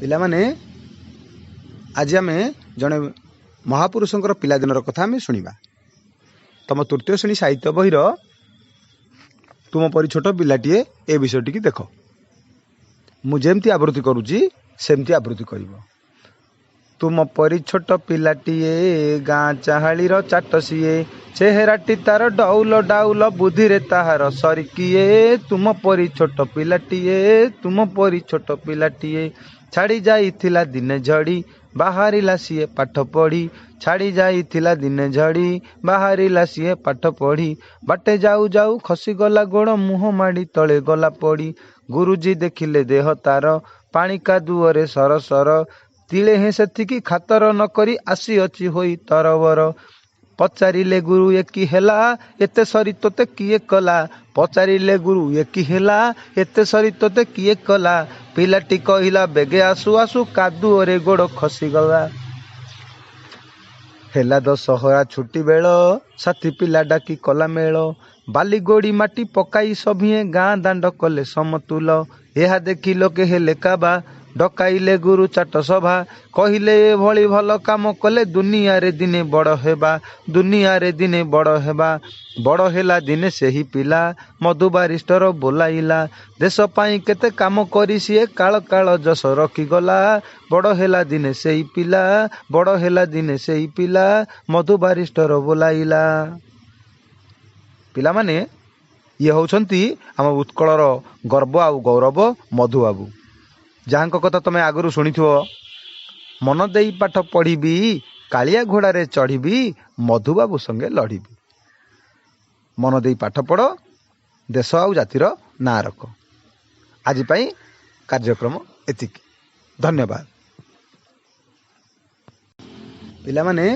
पिलामाने आज आम जड़े महापुरुषंकर पिलादिनर कथा आम शुणा। तुम तृतीय श्रेणी साहित्य बहीर तुम परी छोट पिलाटीए ए विषयटी की देख। मुझे आवृत्ति करुच्ची सेमती आवृत्ति कर। तुम परी छोट पिलाटीए गाँ चाहालीर चाट सीए चेहराटी तार डौल डाउल बुद्धि रे ताहार सरिकिए। तुम परी छोट पिलाटीए तुम परी छोट पिलाटीए छाड़ी जाइथिला दिने झड़ी बाहरिला सीए पाठ पढ़ी। छाड़ी जाइथिला दिने झड़ी बाहरिला सीए पाठ पढ़ी। बाटे जाऊ जाऊ खसी गला गोड़ मुह माड़ी तले गला पड़ी। गुरुजी देखिले देह तार पानी कादुअरे सर सर तिले हे सेतिकी खातर न करी आसी अछि होई तरवर। पचारिले गुरु एकी हेला एते सरी तोते किए कला। पचारिले गुरु एकी हेला एते सरी तोते किए कला। पिलाटी कहिला बेगे आसु आसु कादुअरे गोड़ खसीगला। हेला दशहरा छुट्टी बेल साथी पिला डाकी कला मेल। बाली गोड़ी माटी पकाई सभिए गाँ दांड कले समतुल। एहा देखी लोके हेले काबा डकाइले गुरु चाट सभा। कहिले ए भली भल काम कले दुनिया रे दिने बड़ हेबा। दुनिया रे दिने बड़ हेबा। बड़ हेला दिने सेही पिला मधु बारिस्टर बोलाइला। देश पाई केते काम करी सिए काल काल जस रखी गला। बड़ हेला दिने सेही पिला बड़ हेला दिने सेही पिला मधु बारिस्टर बोलाइला। पिला माने ये होउछंती आम उत्कलर गर्व आ गौरव मधु बाबू, जहाँ कथा तुम आगु शुणी मन दे पाठ पढ़ी कालिया घोड़े चढ़ी मधु बाबू संगे लड़ी। मन दे पाठ पढ़ देश आउ जातिर ना रख। आज पाई कार्यक्रम एतिकी। धन्यवाद। पिला माने